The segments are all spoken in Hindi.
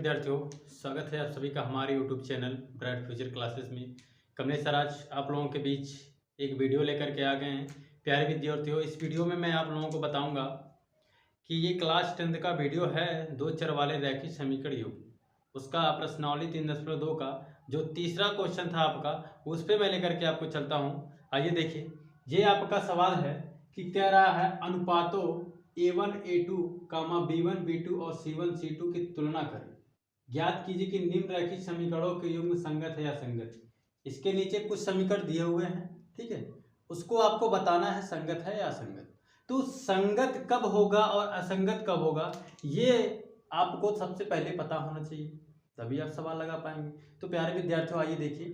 विद्यार्थियों, स्वागत है आप सभी का हमारे YouTube channel bright future classes में। कमलेश सर आज आप लोगों के बीच एक वीडियो लेकर के आ गए हैं। प्यारे विद्यार्थियों, इस वीडियो में मैं आप लोगों को बताऊंगा कि ये क्लास 10th का वीडियो है, दो चर वाले रैखिक समीकरण योग, उसका प्रश्नावली 3.2 का जो तीसरा क्वेश्चन था आपका, उस पर मैं लेकर के आपको चलता हूँ। आइए देखिए, ये आपका सवाल है कि कह रहा है अनुपातों A1 A2, B1 B2 और C1 C2 की तुलना करें। ज्ञात कीजिए कि निम्न रैखिक समीकरणों के युग्म संगत है या असंगत। इसके नीचे कुछ समीकरण दिए हुए हैं, ठीक है, उसको आपको बताना है संगत है या असंगत। तो संगत कब होगा और असंगत कब होगा, ये आपको सबसे पहले पता होना चाहिए, तभी आप सवाल लगा पाएंगे। तो प्यारे विद्यार्थियों, आइए देखिए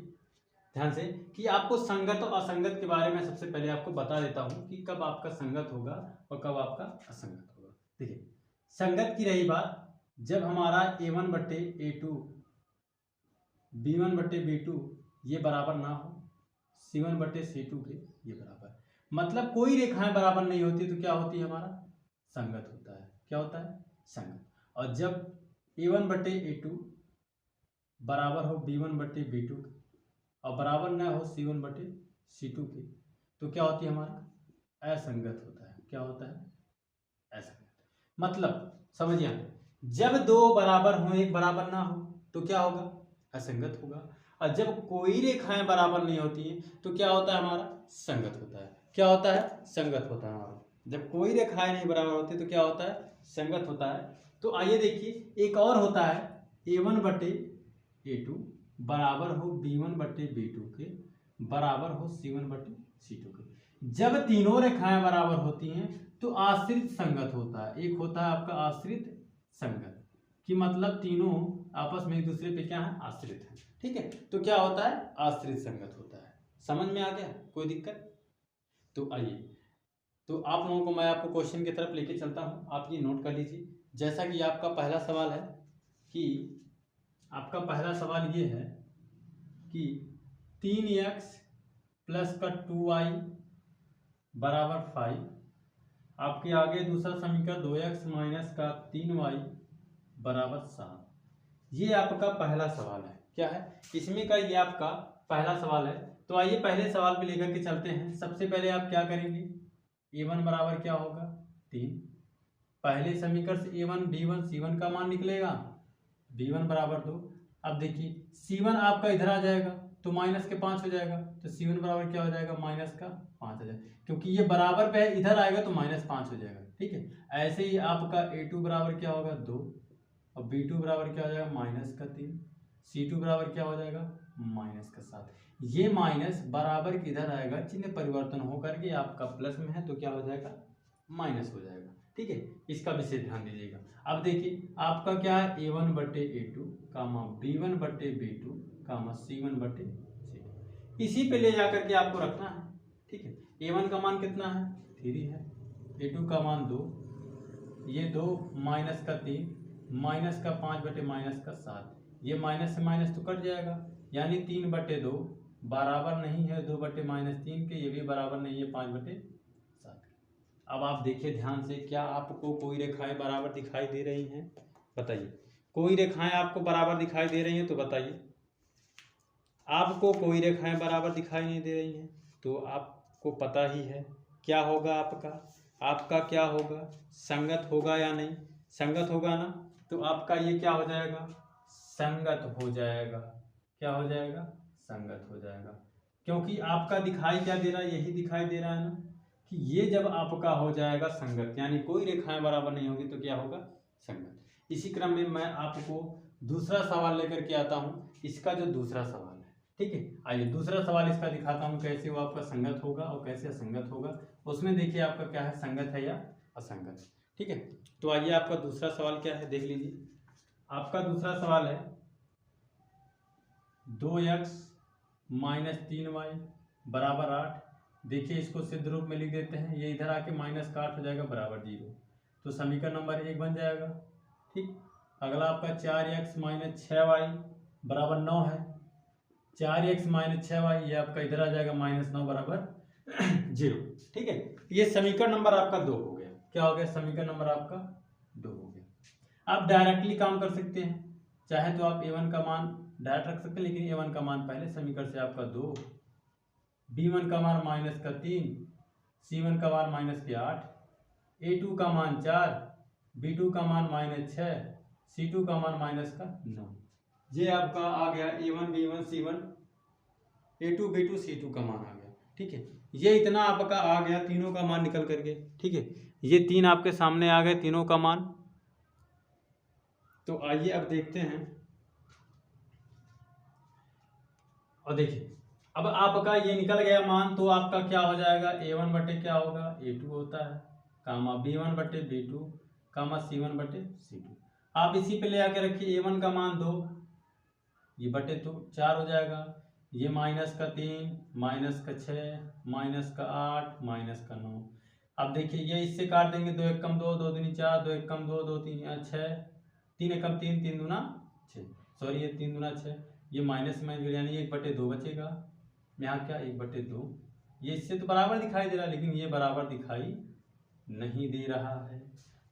ध्यान से कि आपको संगत और असंगत के बारे में सबसे पहले आपको बता देता हूं कि कब आपका संगत होगा और कब आपका असंगत होगा। देखिए, संगत की रही बात, जब हमारा A1 बट्टे A2, B1 बट्टे B2 ये बराबर ना हो, C1 बट्टे C2 के ये बराबर, मतलब कोई रेखाएं बराबर नहीं होती तो क्या होती है, हमारा संगत होता है। क्या होता है? संगत। और जब A1 बट्टे A2 बराबर हो B1 बट्टे B2 और बराबर न हो C1 बटे C2 के, तो क्या होती है, हमारा असंगत होता है। क्या होता है? असंगत। मतलब समझिए, जब दो बराबर हो एक बराबर ना हो तो क्या होगा? असंगत होगा। और जब कोई रेखाएं बराबर नहीं होती हैं तो क्या होता है, हमारा संगत होता है। क्या होता है? संगत होता है हमारा। जब कोई रेखाएं नहीं बराबर होती तो क्या होता है? संगत होता है। तो आइए देखिए, एक और होता है A1 बटे A2 बराबर हो B1 बट्टे B2 के बराबर हो C1 बट्टे C2 के। जब तीनों रेखाएं बराबर होती हैं तो आश्रित संगत होता है। एक होता है आपका आश्रित संगत, कि मतलब तीनों आपस में एक दूसरे पे क्या है? आश्रित है। ठीक है, तो क्या होता है? आश्रित संगत होता है। समझ में आ गया? कोई दिक्कत? तो आइए, तो आप लोगों को मैं आपको क्वेश्चन की तरफ लेके चलता हूं, आप ये नोट कर लीजिए। जैसा कि आपका पहला सवाल है कि आपका पहला सवाल ये है कि 3x प्लस का 2y बराबर 5। आपके आगे दूसरा समीकरण 2x माइनस का 3y बराबर 7। ये आपका पहला सवाल है। क्या है इसमें का? ये आपका पहला सवाल है। तो आइए पहले सवाल पे लेकर के चलते हैं। सबसे पहले आप क्या करेंगे? A1 बराबर क्या होगा? 3। पहले समीकरण से A1 B1 C1 का मान निकलेगा, B1 बराबर 2। अब देखिए C1 आपका इधर आ जाएगा तो माइनस के 5 हो जाएगा, तो C1 बराबर क्या हो जाएगा? माइनस का 5 हो जाएगा, क्योंकि ये बराबर पे है, इधर आएगा तो माइनस 5 हो जाएगा। ठीक है, ऐसे ही आपका A2 बराबर क्या होगा? 2 और B2 बराबर क्या हो जाएगा? माइनस का 3। C2 बराबर क्या हो जाएगा? माइनस का 7। ये माइनस बराबर किधर आएगा? चिन्ह परिवर्तन होकर के आपका प्लस में है तो क्या हो जाएगा? माइनस हो जाएगा। ठीक है, इसका विशेष ध्यान दीजिएगा। अब देखिए आपका क्या है? A1 बट्टे A2 कामा B1 बट्टे B2 कामा C1 बट्टे C2, इसी पे ले जाकर के आपको रखना है। ठीक है, A1 का मान कितना है? 3 है, A2 का मान 2, ये 2 माइनस का 3 माइनस का 5 बटे माइनस का 7, ये माइनस से माइनस तो कट जाएगा, यानी 3 बटे 2 बराबर नहीं है 2 बटे माइनस 3 के, ये भी बराबर नहीं है 5 बटे 7। अब आप देखिए ध्यान से, क्या आपको कोई रेखाएं बराबर दिखाई दे रही हैं? बताइए, कोई रेखाएं आपको बराबर दिखाई दे रही हैं तो बताइए। आपको कोई रेखाएं बराबर दिखाई नहीं दे रही हैं तो आपको पता ही है क्या होगा आपका। आपका क्या होगा? संगत होगा या नहीं? संगत होगा ना, तो आपका ये क्या हो जाएगा? संगत हो जाएगा। क्या हो जाएगा? संगत हो जाएगा, क्योंकि आपका दिखाई क्या दे रहा है? यही दिखाई दे रहा है ना कि ये जब आपका हो जाएगा संगत, यानी कोई रेखाएं बराबर नहीं होगी तो क्या होगा? संगत। इसी क्रम में मैं आपको दूसरा सवाल लेकर के आता हूं, इसका जो दूसरा सवाल है। ठीक है, आइए दूसरा सवाल इसका दिखाता हूं, कैसे वो आपका संगत होगा और कैसे असंगत होगा। उसमें देखिए आपका क्या है, संगत है या असंगत। ठीक है, तो आइए आपका दूसरा सवाल क्या है, देख लीजिए। आपका दूसरा सवाल है 2x माइनस 3y बराबर 8। देखिए इसको सिद्ध रूप में लिख देते हैं, ये इधर आके माइनस का 8 हो जाएगा बराबर 0, तो समीकरण नंबर 1 बन जाएगा। ठीक, अगला आपका 4x माइनस 6y बराबर 9 है। 4x माइनस 6y ये आपका इधर आ जाएगा -9 बराबर 0। ठीक है, ये समीकरण नंबर आपका 2 हो गया। क्या हो गया? समीकरण नंबर आपका 2 हो गया। आप डायरेक्टली काम कर सकते हैं, चाहे तो आप a1 का मान डायरेक्ट रख सकते हैं, लेकिन a1 का मान पहले समीकरण से आपका 2, b1 का मान -3, c1 का मान -8, a2 का मान 4, b2 का मान -6, c2 का मान -9। ये आपका आ गया a1 b1 c1 a2 b2 c2 का मान आ गया। ठीक है, ये इतना आपका आ गया तीनों का मान निकल करके। ठीक है, ये तीन आपके सामने आ गए तीनों का मान। तो आइए अब देखते हैं, और देखिए अब आपका ये निकल गया मान, तो आपका क्या हो जाएगा, a1 बटे क्या होगा, a2 होता है, कामा b1 बटे b2, कामा c1 बटे c2। आप इसी पे ले आके रखिए, a1 का मान 2, ये बटे 4 हो जाएगा, ये -3, -6, -8, -9। अब देखिए ये इससे काट देंगे, 2 एकम 2, 2 दूनी 4, 2 एकम 2, 2 तीन 6, 3 एकम 3, 3 दूना 6, सॉरी ये 3 दूना 6, ये माइनस में यानी 1/2 बचेगा, यहाँ क्या 1/2। ये इससे तो बराबर दिखाई दे रहा है, लेकिन ये बराबर दिखाई नहीं दे रहा है।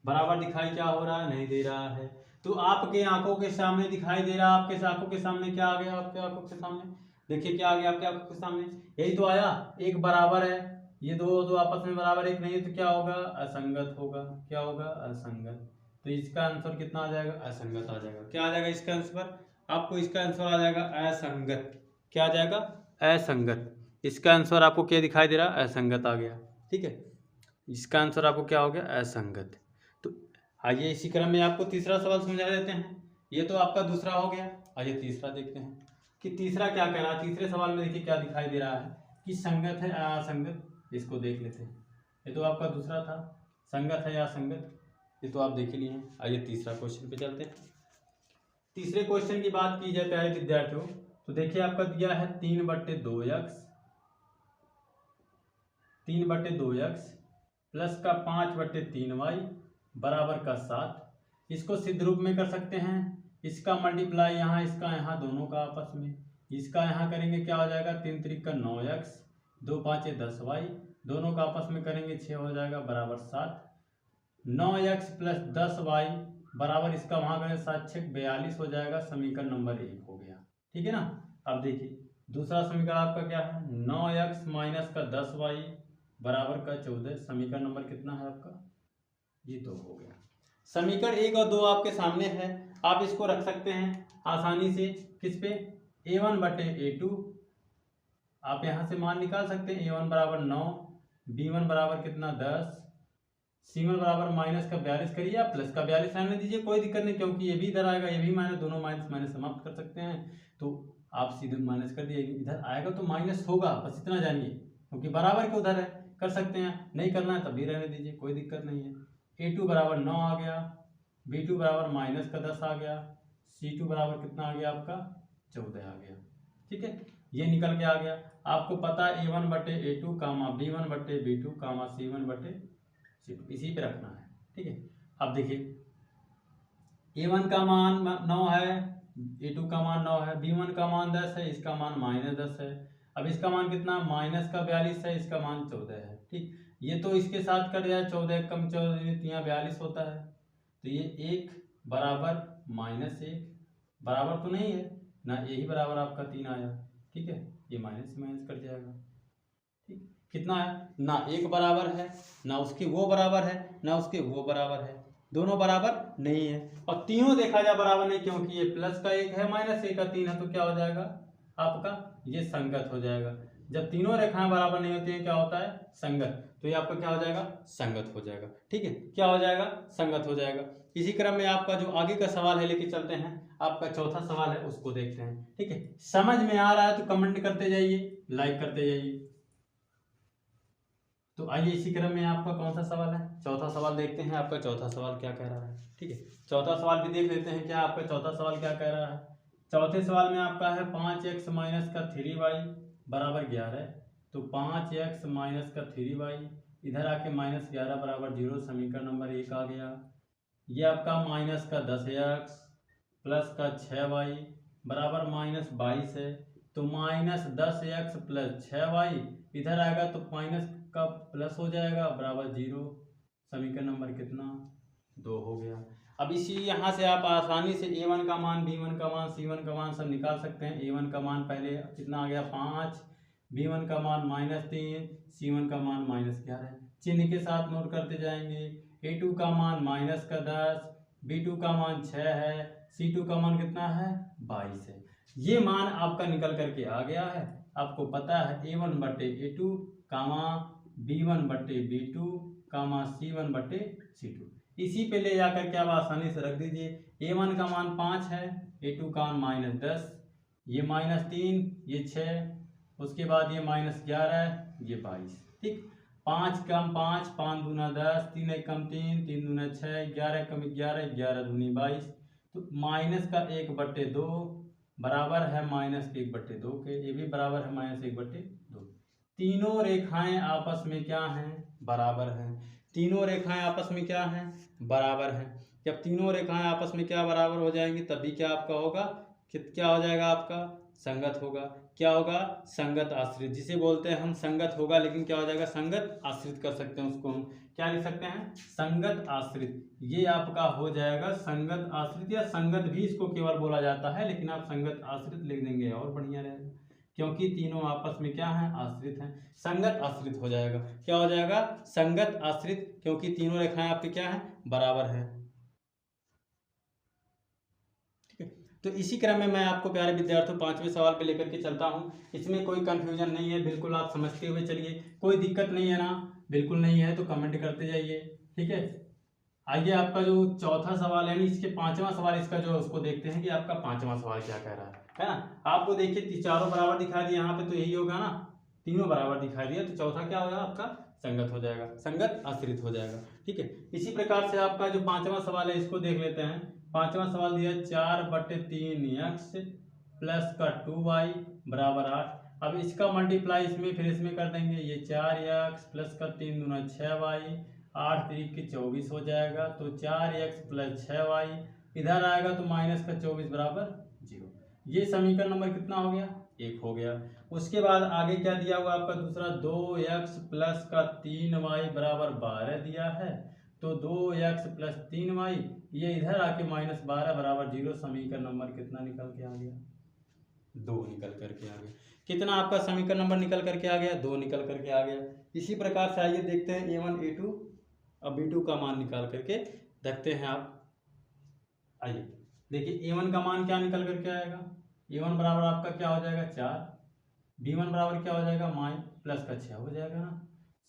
बराबर दिखाई क्या हो रहा है, नहीं दे रहा है। तो आपके आंखों के सामने दिखाई दे रहा है, आपके आंखों के सामने क्या आ गया, आपके आंखों के सामने देखिए क्या आ गया, आपके आंखों के सामने यही तो आया, एक बराबर है, ये दो आपस में बराबर, एक नहीं है तो क्या होगा, असंगत होगा। क्या होगा, असंगत। तो इसका आंसर कितना आ जाएगा, असंगत आ जाएगा। क्या आ जाएगा इसका आंसर, आपको इसका आंसर आ जाएगा असंगत। क्या आ जाएगा, असंगत। इसका आंसर आपको क्या दिखाई दे रहा है, असंगत आ गया। ठीक है, इसका आंसर आपको क्या हो गया, असंगत। तो आइए इसी क्रम में आपको तीसरा सवाल समझा देते हैं। ये तो आपका दूसरा हो गया, आइए तीसरा देखते हैं कि तीसरा क्या कह रहा है। तीसरे सवाल में देखिए क्या दिखाई दे रहा है कि संगत है या असंगत, इसको देख लेते हैं। ये तो आपका दूसरा था, संगत है या असंगत, ये तो आप देख ही लिए हैं। आइए तीसरा क्वेश्चन पे चलते हैं। तीसरे क्वेश्चन की बात की जाए प्यारे विद्यार्थियों, तो देखिए आपका दिया है 3/2x, 3/2x प्लस का 5/3y बराबर का 7। इसको सिद्ध रूप में कर सकते हैं, इसका मल्टीप्लाई यहाँ, इसका यहाँ, दोनों का आपस में, इसका यहाँ करेंगे क्या हो जाएगा, 3 त्रिक का 9x, 2 5 10y, दोनों का आपस में करेंगे 6 हो जाएगा बराबर 7। 9x प्लस 10y बराबर, इसका वहाँ करें 7 6 42 हो जाएगा, समीकरण नंबर 1 हो गया। ठीक है ना। अब देखिए दूसरा समीकरण आपका क्या है, 9x माइनस का 10y बराबर का 14, समीकरण नंबर कितना है आपका, ये 2 हो गया। समीकरण 1 और 2 आपके सामने है, आप इसको रख सकते हैं आसानी से, किस पे, a1 बटे a2। आप यहाँ से मान निकाल सकते हैं, a1 बराबर 9, b1 बराबर कितना 10, c1 बराबर माइनस का 42 करिए, आप प्लस का 42 रहने दीजिए, कोई दिक्कत नहीं, क्योंकि ये भी इधर आएगा, ये भी माइनस, दोनों माइनस माइनस समाप्त कर सकते हैं। तो आप सीधे माइनस कर दिए, इधर आएगा तो माइनस होगा, बस इतना जानिए, क्योंकि बराबर के उधर है, कर सकते हैं, नहीं करना है तब भी रहने दीजिए, कोई दिक्कत नहीं है। a2 बराबर 9 आ गया, b2 बराबर माइनस का 10 आ गया, c2 बराबर कितना आ गया आपका 14 आ गया। ठीक है, ये निकल के आ गया। आपको पता है a1 बटे a2 कामा b1 बटे b2 कामा c1 बटे c2, इसी पे रखना है। ठीक है, अब देखिए a1 का मान 9 है, a2 का मान 9 है, b1 का मान 10 है, इसका मान -10 है। अब इसका मान कितना, माइनस का 42 है, इसका मान 14 है। ठीक, ये तो इसके साथ कट जाए, 14 कम 14 यहाँ 42 होता है, तो ये 1 बराबर -1 बराबर तो नहीं है ना, यही बराबर आपका 3 आया। ठीक है, ये माइनस से माइनस कट जाएगा। ठीक, कितना है ना, 1 बराबर है ना, उसके वो बराबर है ना, उसके वो बराबर है, दोनों बराबर नहीं है। और तीनों देखा जाए बराबर नहीं, क्योंकि ये प्लस का 1 है, -1 का 3 है, तो क्या हो जाएगा आपका, ये संगत हो जाएगा। जब तीनों रेखाएं बराबर नहीं होती हैं क्या होता है, संगत, तो ये आपका क्या हो जाएगा, संगत हो जाएगा। ठीक है, क्या हो जाएगा, संगत हो जाएगा। इसी क्रम में आपका जो आगे का सवाल है लेके चलते हैं, आपका चौथा सवाल है, उसको देखते हैं। ठीक है, समझ में आ रहा है तो कमेंट करते जाइए, लाइक करते जाइए। तो आइए इसी क्रम में आपका कौन सा सवाल है, चौथा सवाल देखते हैं, आपका चौथा सवाल क्या कह रहा है। ठीक है, चौथा सवाल भी देख लेते हैं, क्या आपका चौथा सवाल क्या कह रहा है। चौथे सवाल में आपका है 5x माइनस का 3y बराबर 11, तो 5x माइनस का 3y, इधर आके -11 बराबर 0, समीकरण नंबर 1 आ गया। ये आपका माइनस का 10x प्लस का 6y बराबर -22 है, तो -10x प्लस 6y, इधर आएगा तो माइनस का प्लस हो जाएगा बराबर 0, समीकरण नंबर कितना 2 हो गया। अब इसी यहाँ से आप आसानी से A1 का मान, B1 का मान, C1 का मान सब निकाल सकते हैं। A1 का मान पहले कितना आ गया 5, B1 का मान -3, C1 का मान -11, चिन्ह के साथ नोट करते जाएंगे। A2 का मान -10, B2 का मान 6 है, C2 का मान कितना है 22 है। ये मान आपका निकल करके आ गया है। आपको पता है A1 बटे A2 कामा B1 बटे B2 कामा C1 बटे C2। इसी पे ले जाकर के आप आसानी से रख दीजिए। A1 का मान 5 है, A2 का मान -10, ये -3, ये 6, उसके बाद ये -11, ये 22। ठीक, 5 कम 5, 5 दूना 10, 3 एक कम 3, 3 दूना 6, 11 कम 11, 11 दूनी 22। तो माइनस का 1/2 बराबर है -1/2 के, ये भी बराबर है -1/2। तीनों रेखाएं आपस में क्या हैं, बराबर हैं। तीनों रेखाएं आपस में क्या हैं, बराबर हैं। जब तीनों रेखाएं आपस में क्या बराबर हो जाएंगी तभी क्या आपका होगा, क्या हो जाएगा आपका संगत होगा। क्या होगा, संगत आश्रित, जिसे बोलते हैं हम संगत होगा, लेकिन क्या हो जाएगा संगत आश्रित कर सकते हैं। उसको हम क्या लिख सकते हैं, संगत आश्रित। ये आपका हो जाएगा संगत आश्रित, या संगत भी इसको केवल बोला जाता है, लेकिन आप संगत आश्रित लिख देंगे और बढ़िया रहेगा, क्योंकि तीनों आपस में क्या हैं, आश्रित हैं। संगत आश्रित हो जाएगा। क्या हो जाएगा, संगत आश्रित, क्योंकि तीनों रेखाएं आपकी क्या हैं, बराबर है। ठीक है, तो इसी क्रम में मैं आपको प्यारे विद्यार्थियों 5वें सवाल पे लेकर के चलता हूं। इसमें कोई कंफ्यूजन नहीं है, बिल्कुल आप समझते हुए चलिए। कोई दिक्कत नहीं है ना, बिल्कुल नहीं है तो कमेंट करते जाइए। ठीक है, आइए आपका जो चौथा सवाल है, इसके 5वां सवाल इसका जो उसको देखते हैं कि आपका 5वां सवाल क्या कह रहा है ना। आपको देखिए चारों बराबर दिखा दिया यहाँ पे, तो यही होगा ना, तीनों बराबर दिखा दिया, तो चौथा क्या होगा आपका, संगत हो जाएगा, संगत आश्रित हो जाएगा। ठीक है, इसी प्रकार से आपका जो 5वां सवाल है इसको देख लेते हैं। 5वां सवाल दिया 4/3x प्लस का 2y बराबर 8। अब इसका मल्टीप्लाई इसमें फिर इसमें कर देंगे, ये 4x प्लस का 3 दूना 6y, 8 3 के 24 हो जाएगा। तो 4x प्लस 6y इधर आएगा तो माइनस का 24 बराबर 0। ये समीकरण नंबर कितना हो गया, 1 हो गया। उसके बाद आगे क्या दिया हुआ आपका दूसरा, 2x प्लस का 3y बराबर 12 दिया है। तो 2x प्लस 3y ये इधर आके -12 बराबर 0। समीकरण नंबर कितना निकल के आ गया, 2 निकल करके आ गया। कितना आपका समीकरण नंबर निकल करके आ गया, 2 निकल करके आ गया। इसी प्रकार से आइए देखते हैं A1 A2 अब B2 का मान निकाल करके देखते हैं आप। आइए देखिए A1 का मान क्या निकल करके आएगा, A1 बराबर आपका क्या हो जाएगा 4, B1 बराबर क्या हो जाएगा प्लस का 6 हो जाएगा ना,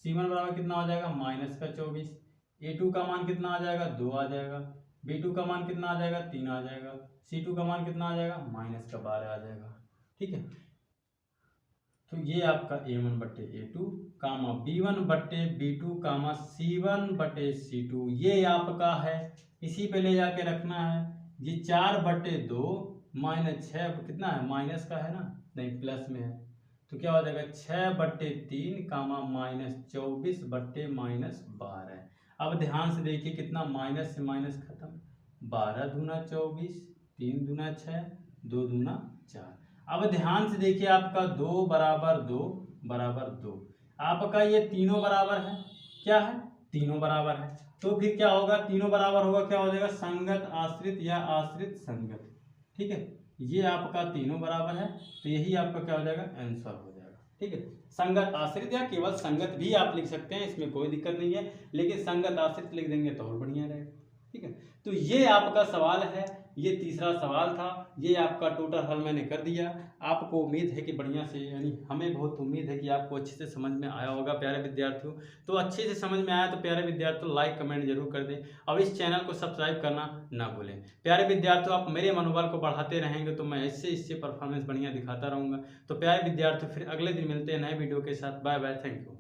C1 बराबर कितना हो जाएगा -24, A2 का मान कितना आ जाएगा 2 आ जाएगा, B2 का मान कितना आ जाएगा 3 आ जाएगा, C2 का मान कितना आ जाएगा -12 आ जाएगा। ठीक है, तो ये आपका A1 बटे A2 कामा B1 बटे B2 कामा C1 बटे C2 ये आपका है। इसी पे ले जाके रखना है। ये 4/2 -6 कितना है, माइनस का है ना, नहीं प्लस में है, तो क्या हो जाएगा 6/3 कामा -24 बटे -12। अब ध्यान से देखिए कितना, माइनस से माइनस खत्म, 12 दूना 24, 3 दूना 6, 2 दूना 4। अब ध्यान से देखिए आपका 2 बराबर 2 बराबर 2, आपका ये तीनों बराबर है। क्या है, तीनों बराबर है, तो फिर क्या होगा, तीनों बराबर होगा, क्या हो जाएगा संगत आश्रित या आश्रित संगत। ठीक है, ये आपका तीनों बराबर है, तो यही आपका क्या हो जाएगा, आंसर हो जाएगा। ठीक है, संगत आश्रित या केवल संगत भी आप लिख सकते हैं, इसमें कोई दिक्कत नहीं है, लेकिन संगत आश्रित लिख देंगे तो और बढ़िया रहेगा। ठीक है, तो ये आपका सवाल है, ये तीसरा सवाल था। ये आपका टोटल हल मैंने कर दिया। आपको उम्मीद है कि बढ़िया से, यानी हमें बहुत उम्मीद है कि आपको अच्छे से समझ में आया होगा प्यारे विद्यार्थियों। तो अच्छे से समझ में आया तो प्यारे विद्यार्थियों लाइक कमेंट जरूर कर दें, और इस चैनल को सब्सक्राइब करना ना भूलें। प्यारे विद्यार्थियों, आप मेरे मनोबल को बढ़ाते रहेंगे तो मैं इससे परफॉर्मेंस बढ़िया दिखाता रहूँगा। तो प्यारे विद्यार्थियों, फिर अगले दिन मिलते हैं नए वीडियो के साथ। Bye bye, thank you.